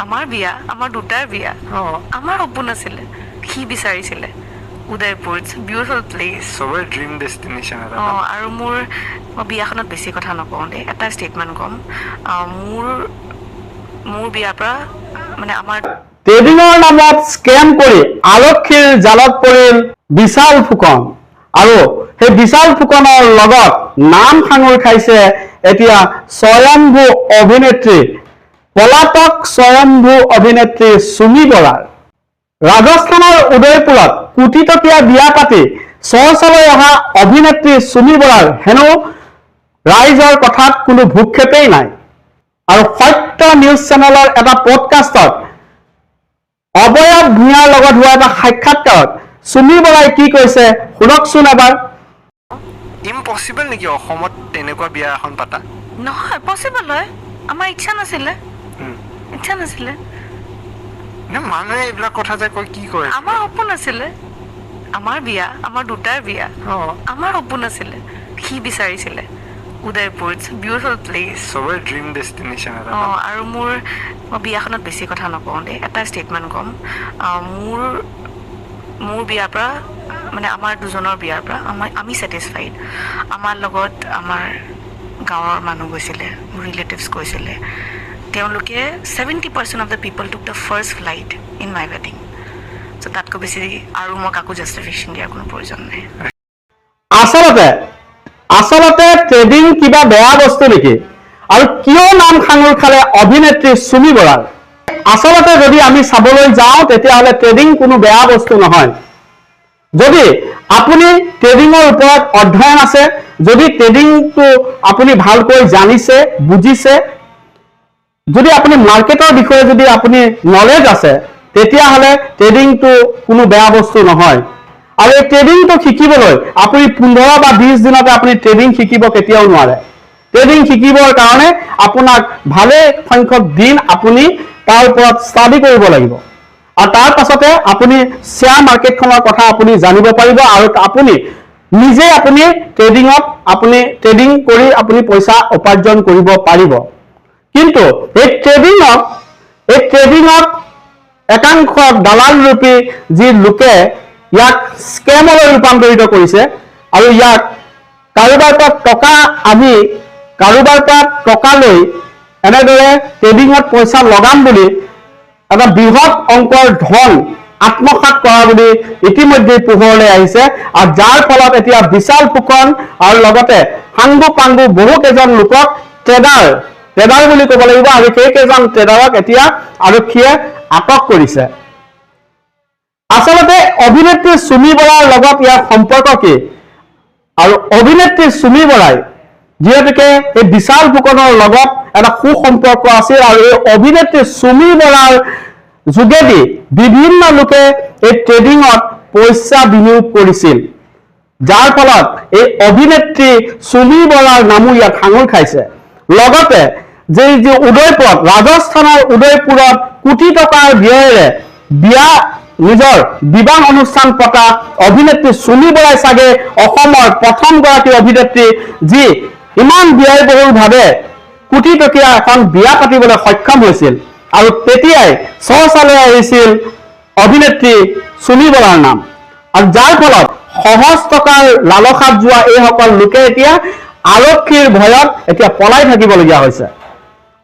আমাৰ বিয়া, আমাৰ দুটাৰ বিয়া। আমাৰ সপোন আছিলে, সি বিচাৰিছিলে উদয়পুৰ, ইটছ বিউটিফুল প্লেচ, সবৰে ড্ৰিম ডেষ্টিনেশ্যন এটা। আৰু মই বিয়াখনত বেছি কথা নকওঁ দেই, এটা ষ্টেটমেণ্ট ক'ম। মোৰ বিয়াৰ পৰা মানে আমাৰ ট্ৰেডিঙৰ নামত স্কেম কৰি আৰক্ষীৰ জালত পৰিল বিশাল ফুকন, আৰু সেই বিশাল ফুকনৰ লগত নাম সাঙুৰ খাইছে এতিয়া স্বয়ম্ভু অভিনেত্ৰী, পলাতক স্বয়ম্ভু অভিনেত্ৰী চুমি বৰাৰ। ৰাজস্থানৰ উদয়পুৰত কোটি টকীয়া বিয়া পাতি চৰ্চালৈ অহা অভিনেত্ৰী চুমি বৰাৰ হেনো ৰাইজৰ কথাত কোনো ভূক্ষেপেই নাই। আৰু সত্য নিউজ চেনেলৰ এটা পডকাষ্টত অবয়ব ভূঞাৰ লগত হোৱা এটা সাক্ষাৎকাৰত চুমি বৰাই কি কৈছে শুনকচোন এবাৰ। ইম্পচিবল নেকি অসমত তেনেকুৱা বিয়া এখন পাতা? নহয়, পচিবল হয়, আমাৰ ইচ্ছা নাছিলে। মানুহে এইবিলাক কথা যে কয়, কি কয়? আমাৰ সপোন আছিলে, আমাৰ বিয়া, আমাৰ দুটাৰ বিয়া। আমাৰ সপোন আছিলে, সি বিচাৰিছিলে উদয়পুৰ, ইটছ বিউটিফুল প্লেচ, সবৰে ড্ৰিম ডেষ্টিনেশ্যন এটা। আৰু মই বিয়াখনত বেছি কথা নকওঁ দেই, এটা ষ্টেটমেণ্ট ক'ম। মোৰ বিয়াৰ পৰা মানে আমাৰ দুজনৰ বিয়াৰ পৰা আমি ছেটিছফাইড। আমাৰ লগত আমাৰ গাঁৱৰ মানুহ গৈছিলে, মোৰ ৰিলেটিভছ গৈছিলে। তেওঁলোকে 70% of the people took the first flight in my ৱেডিং। চ' তাতকৈ বেছি আৰু মই কাকো জাষ্টিফিকেশ্যন দিয়াৰ কোনো প্ৰয়োজন নাই। আচলতে ট্ৰেডিং কিবা বেয়া বস্তু নেকি? আৰু কিয় নাম সাঙুৰ খালে অভিনেত্ৰী চুমি বৰাৰ? আচলতে যদি আমি চাবলৈ যাওঁ তেতিয়াহ'লে ট্ৰেডিং কোনো বেয়া বস্তু নহয়। যদি আপুনি ট্ৰেডিঙৰ ওপৰত অধ্যয়ন আছে, যদি ট্ৰেডিংটো আপুনি ভালকৈ জানিছে, বুজিছে, যদি আপুনি মাৰ্কেটৰ বিষয়ে যদি আপুনি নলেজ আছে, তেতিয়াহ'লে ট্ৰেডিংটো কোনো বেয়া বস্তু নহয়। আৰু এই ট্ৰেডিংটো শিকিবলৈ আপুনি 15 বা 20 দিনতে আপুনি ট্ৰেডিং শিকিব কেতিয়াও নোৱাৰে। ট্ৰেডিং শিকিবৰ কাৰণে আপোনাক ভালে সংখ্যক দিন আপুনি তাৰ ওপৰত ষ্টাডি কৰিব লাগিব, আৰু তাৰ পাছতে আপুনি শ্বেয়াৰ মাৰ্কেটখনৰ কথা আপুনি জানিব পাৰিব, আৰু আপুনি নিজে আপুনি ট্ৰেডিং কৰি আপুনি পইচা উপাৰ্জন কৰিব পাৰিব। কিন্তু এই ট্ৰেডিঙত একাংশ দালাল ৰূপী যি লোকে ইয়াক স্কেমলৈ ৰূপান্তৰিত কৰিছে, আৰু ইয়াক কাৰোবাৰ পৰা টকা আনি, কাৰোবাৰ পৰা টকা লৈ এনেদৰে ট্ৰেডিঙত পইচা লগাম বুলি এটা বৃহৎ অংকৰ ধন আত্মসাৎ কৰা বুলি ইতিমধ্যে পোহৰলৈ আহিছে। আৰু যাৰ ফলত এতিয়া বিশাল ফুকন আৰু লগতে সাংগু পাংগু বহু কেইজন লোকক ট্ৰেডাৰ বুলি ক'ব লাগিব, আৰু সেইকেইজন ট্ৰেডাৰক এতিয়া আৰক্ষীয়ে আটক কৰিছে। আচলতে অভিনেত্ৰী চুমি বৰাৰ লগত ইয়াৰ সম্পৰ্ক কি? আৰু অভিনেত্ৰী চুমি বৰাই যিহেতুকে এই বিশাল ফুকনৰ লগত এটা সুসম্পৰ্ক আছিল, আৰু এই অভিনেত্ৰী চুমি বৰাৰ যোগেদি বিভিন্ন লোকে এই ট্ৰেডিঙত পইচা বিনিয়োগ কৰিছিল, যাৰ ফলত এই অভিনেত্ৰী চুমি বৰাৰ নামো ইয়াত সাঙুৰ খাইছে। লগতে যে উদয়পুৰত, ৰাজস্থানৰ উদয়পুৰত কোটি টকাৰ ব্যয়েৰে নিজৰ বিবাহ অনুষ্ঠান পতা অভিনেত্ৰী চুমি বৰাই চাগে অসমৰ প্ৰথমগৰাকী অভিনেত্ৰী যি ইমান ব্যয়বহুলভাৱে কোটি টকীয়া এখন বিয়া পাতিবলৈ সক্ষম হৈছিল, আৰু তেতিয়াই চৰ্চালৈ আহিছিল অভিনেত্ৰী চুমি বৰাৰ নাম। আৰু যাৰ ফলত সহজ টকাৰ লালসাত যোৱা এইসকল লোকে এতিয়া আৰক্ষীৰ ভয়ত এতিয়া পলাই থাকিবলগীয়া হৈছে।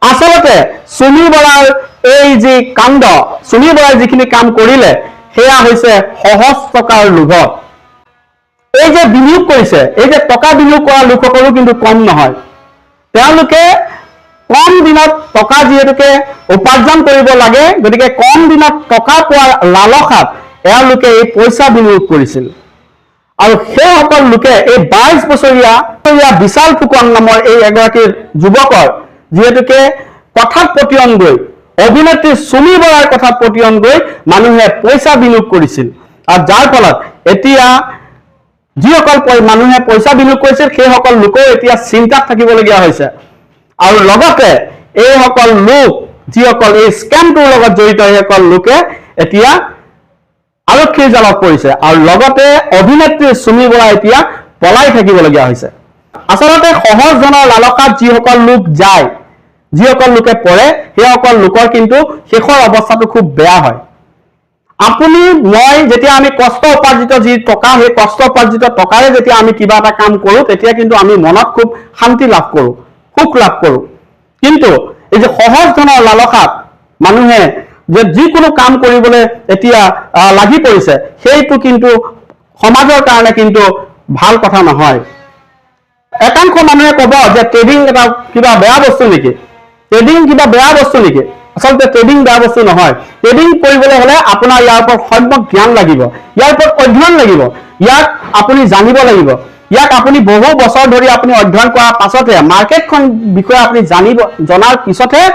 আচলতে চুমি বৰাৰ এই যি কাণ্ড, চুমি বৰাই যিখিনি কাম কৰিলে সেয়া হৈছে সহজ টকাৰ লোভত। এই যে বিনিয়োগ কৰিছে, এই যে টকা বিনিয়োগ কৰা লোকসকলো কিন্তু কম নহয়। তেওঁলোকে কম দিনত টকা যিহেতুকে উপাৰ্জন কৰিব লাগে, গতিকে কম দিনত টকা পোৱাৰ লালসাত এওঁলোকে এই পইচা বিনিয়োগ কৰিছিল। আৰু সেইসকল লোকে এই 22 বছৰীয়া বিশাল ফুকন নামৰ এই এগৰাকী যুৱকৰ যিহেতুকে কথাত পতিয়ন গৈ, অভিনেত্ৰী চুমি বৰাৰ কথাত পতিয়ন গৈ মানুহে পইচা বিনিয়োগ কৰিছিল, আৰু যাৰ ফলত এতিয়া যিসকল মানুহে পইচা বিনিয়োগ কৰিছিল সেইসকল লোকেও এতিয়া চিন্তাত থাকিবলগীয়া হৈছে। আৰু লগতে এইসকল লোক যিসকল এই স্কেমটোৰ লগত জড়িত, সেইসকল লোকে এতিয়া আৰক্ষীৰ জালত পৰিছে, আৰু লগতে অভিনেত্ৰী চুমি বৰা এতিয়া পলাই থাকিবলগীয়া হৈছে। আচলতে সহজ ধনৰ লালসাত যিসকল লোক যায়, যিসকল লোকে পৰে সেইসকল লোকৰ কিন্তু শেষৰ অৱস্থাটো খুব বেয়া হয়। আপুনি মই যেতিয়া আমি কষ্ট উপাৰ্জিত যি টকা সেই কষ্ট উপাৰ্জিত টকাৰে যেতিয়া আমি কিবা এটা কাম কৰোঁ তেতিয়া কিন্তু আমি মনত খুব শান্তি লাভ কৰোঁ, সুখ লাভ কৰোঁ। কিন্তু এই যে সহজ ধনৰ লালসাত মানুহে যে যিকোনো কাম কৰিবলৈ এতিয়া লাগি পৰিছে সেইটো কিন্তু সমাজৰ কাৰণে কিন্তু ভাল কথা নহয়। একাংশ মানুহে ক'ব যে ট্ৰেডিং এটা কিবা বেয়া বস্তু নেকি, ট্ৰেডিং কিবা বেয়া বস্তু নেকি? আচলতে ট্ৰেডিং বেয়া বস্তু নহয়। ট্ৰেডিং কৰিবলৈ হলে আপোনাৰ ইয়াৰ ওপৰত সম্যক জ্ঞান লাগিব, ইয়াৰ ওপৰত অধ্যয়ন লাগিব, ইয়াক আপুনি জানিব লাগিব। ইয়াক আপুনি বহু বছৰ ধৰি আপুনি অধ্যয়ন কৰাৰ পাছতহে মাৰ্কেটখন বিষয়ে আপুনি জনাৰ পিছতহে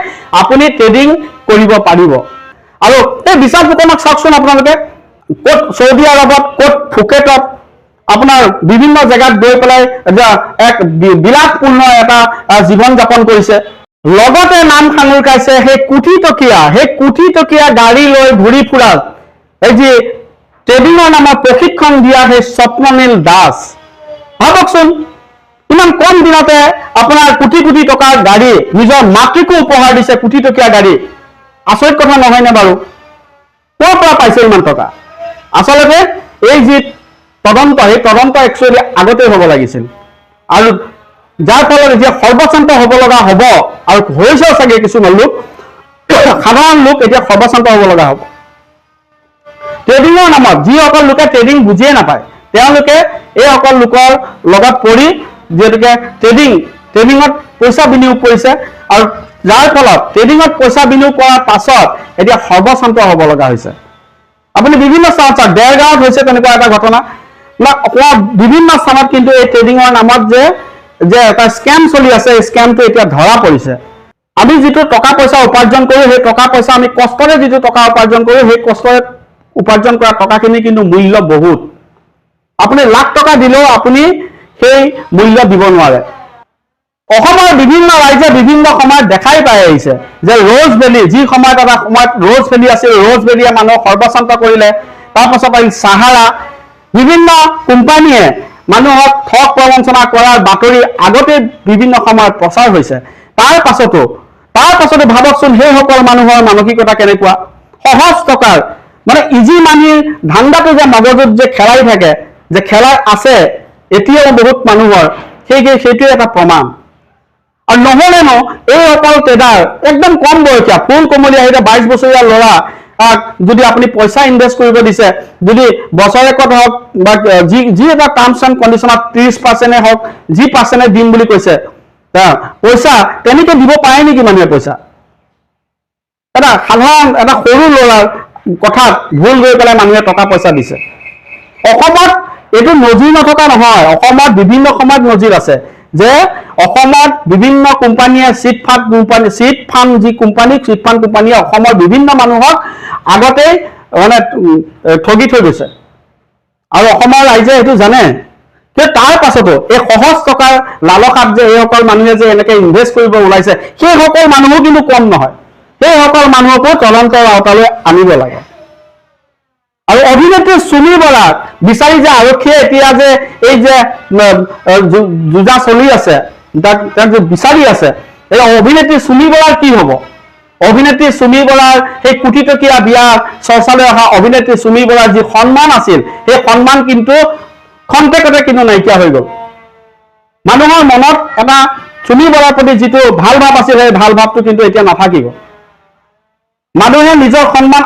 আপুনি ট্ৰেডিং কৰিব পাৰিব। আৰু এই বিশাল ফুকনক চাওকচোন আপোনালোকে, ক'ত চৌদি আৰবত, ক'ত ফুকেটত আপোনাৰ বিভিন্ন জেগাত গৈ পেলাই এক বিলাসপূৰ্ণ এটা জীৱন যাপন কৰিছে। লগতে নাম সাঙুৰকাইছে সেই কোটি টকীয়া গাড়ী লৈ ঘূৰি ফুৰা এই যি ট্ৰেডিঙৰ নামত প্ৰশিক্ষণ দিয়া সেই স্বপ্ননীল দাস। ভাবকচোন ইমান কম দিনতে আপোনাৰ কোটি টকাৰ গাড়ী, নিজৰ মাতৃকো উপহাৰ দিছে কোটি টকীয়া গাড়ী। আচৰিত কথা নহয়নে বাৰু? ক'ৰ পৰা পাইছে ইমান টকা? আচলতে এই যি তদন্ত, সেই তদন্ত একচুৱেলি আগতে হ'ব লাগিছিল, আৰু যাৰ ফলত এতিয়া সৰ্বশান্ত হ'ব লগা হ'ব, আৰু হৈছেও চাগে কিছুমান লোক, সাধাৰণ লোক এতিয়া সৰ্বশান্ত হ'ব লগা হ'ব। ট্ৰেডিঙৰ নামত যিসকল লোকে ট্ৰেডিং বুজিয়ে নাপায় তেওঁলোকে এইসকল লোকৰ লগত পৰি যিহেতুকে ট্ৰেডিঙত পইচা বিনিয়োগ কৰিছে, আৰু যাৰ ফলত ট্ৰেডিঙত পইচা বিনিয়োগ কৰাৰ পাছত এতিয়া সৰ্বশান্ত হ'ব লগা হৈছে। আপুনি বিভিন্ন স্থানত চাওক, দেৰগাঁৱত হৈছে তেনেকুৱা এটা ঘটনা, বিভিন্ন স্থানত কিন্তু এই ট্ৰেডিঙৰ নামত যে এটা স্কেম চলি আছে, এই স্কেমটো এতিয়া ধৰা পৰিছে। আমি যিটো টকা পইচা উপাৰ্জন কৰোঁ সেই টকা পইচা আমি কষ্টৰে যিটো টকা উপাৰ্জন কৰোঁ সেই কষ্টৰে উপাৰ্জন কৰা টকাখিনি কিন্তু মূল্য বহুত। আপুনি লাখ টকা দিলেও আপুনি সেই মূল্য দিব নোৱাৰে। অসমৰ বিভিন্ন ৰাইজে বিভিন্ন সময়ত দেখাই পাই আহিছে যে ৰ'জ ভেলী, যি সময়ত এটা সময়ত ৰ'জ ভেলী আছিল, ৰ'জ ভেলীয়ে মানুহক সৰ্বশান্ত কৰিলে। তাৰপাছত আহিল চাহাৰা। বিভিন্ন কোম্পানীয়ে মানুহক ঠগ প্ৰবঞ্চনা কৰাৰ বাতৰি আগতে বিভিন্ন সময়ত প্ৰচাৰ হৈছে। তাৰ পাছতো ভাবকচোন সেইসকল মানুহৰ মানসিকতা কেনেকুৱা। সহজ টকাৰ মানে ইজি মানিৰ ধান্দাটো যে মগজুত যে খেলাই থাকে, যে খেলাই আছে এতিয়াও বহুত মানুহৰ, সেইটোৱে এটা প্ৰমাণ। আৰু নহলেনো এইসকল ট্ৰেডাৰ একদম কম বয়সীয়া ফুল কমলীয়া 22 বছৰীয়া ল'ৰা যদি আপুনি পইচা ইনভেষ্ট কৰিব দিছে, যদি বছৰেকত হওক বা যি এটা টাৰ্মছ এণ্ড কণ্ডিশ্যনত 30% হওক, যি পাৰ্চেণ্টে দিম বুলি কৈছে, পইচা তেনেকে দিব পাৰে নেকি মানুহে? পইচা এটা সাধাৰণ এটা সৰু ল'ৰাৰ কথাত ভুল গৈ পেলাই মানুহে টকা পইচা দিছে। অসমত এইটো নজিৰ নথকা নহয়, অসমত বিভিন্ন সময়ত নজিৰ আছে যে অসমত বিভিন্ন কোম্পানীয়ে চিট ফাণ্ড কোম্পানীয়ে অসমৰ বিভিন্ন মানুহক আগতেই মানে ঠগি থৈ গৈছে, আৰু অসমৰ ৰাইজে সেইটো জানে। কিন্তু তাৰ পাছতো এই সহজ টকাৰ লালসাত যে এইসকল মানুহে যে এনেকে ইনভেষ্ট কৰিব ওলাইছে, সেইসকল মানুহো কিন্তু কম নহয়। সেইসকল মানুহকো তদন্তৰ আওতালৈ আনিব লাগে। আৰু অভিনেত্ৰী চুমি বৰাক বিচাৰি যে আৰক্ষীয়ে এতিয়া যে এই যে যুঁজা চলি আছে, তাক যে বিচাৰি আছে, এই অভিনেত্ৰী চুমি বৰাৰ কি হ'ব? অভিনেত্ৰী চুমি বৰাৰ সেই কোটি টকীয়া বিয়া চৰ্চালৈ অহা অভিনেত্ৰী চুমি বৰাৰ যি সন্মান আছিল, সেই সন্মান কিন্তু খন্তেকতে কিন্তু নাইকিয়া হৈ গ'ল। মানুহৰ মনত এটা চুমি বৰাৰ প্ৰতি যিটো ভাল ভাৱ আছিল, সেই ভাল ভাৱটো কিন্তু এতিয়া নাথাকিব। মানুহে নিজৰ সন্মান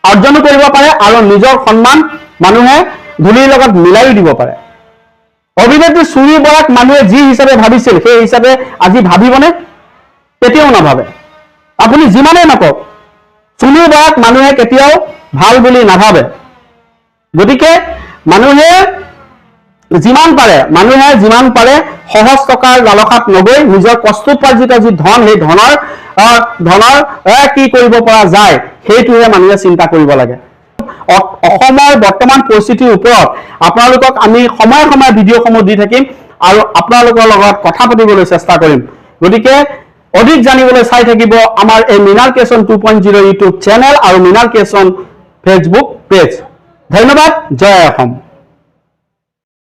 অৰ্জনো কৰিব পাৰে, আৰু নিজৰ সন্মান মানুহে ধূলিৰ লগত মিলাইও দিব পাৰে। অভিনেত্ৰী চুমি বৰাক মানুহে যি হিচাপে ভাবিছিল সেই হিচাপে আজি ভাবিবনে? কেতিয়াও নাভাবে। আপুনি যিমানেই নকওক, চুমি বৰাক মানুহে কেতিয়াও ভাল বুলি নাভাবে। গতিকে মানুহে যিমান পাৰে সহজ টকাৰ লালসাত নগৈ নিজৰ কষ্টোপাৰ্জিত যি ধন, সেই ধনৰ কি কৰিব পৰা যায় সেইটোহে মানুহে চিন্তা কৰিব লাগে। অসমৰ বৰ্তমান পৰিস্থিতিৰ ওপৰত আপোনালোকক আমি সময়ে সময়ে ভিডিঅ'সমূহ দি থাকিম, আৰু আপোনালোকৰ লগত কথা পাতিবলৈ চেষ্টা কৰিম। গতিকে অধিক জানিবলৈ চাই থাকিব আমাৰ এই মৃণাল ক্ৰিয়েশ্যন 2.0 ইউটিউব চেনেল আৰু মৃণাল ক্ৰিয়েশ্যন ফেচবুক পেজ। ধন্যবাদ। জয় অসম।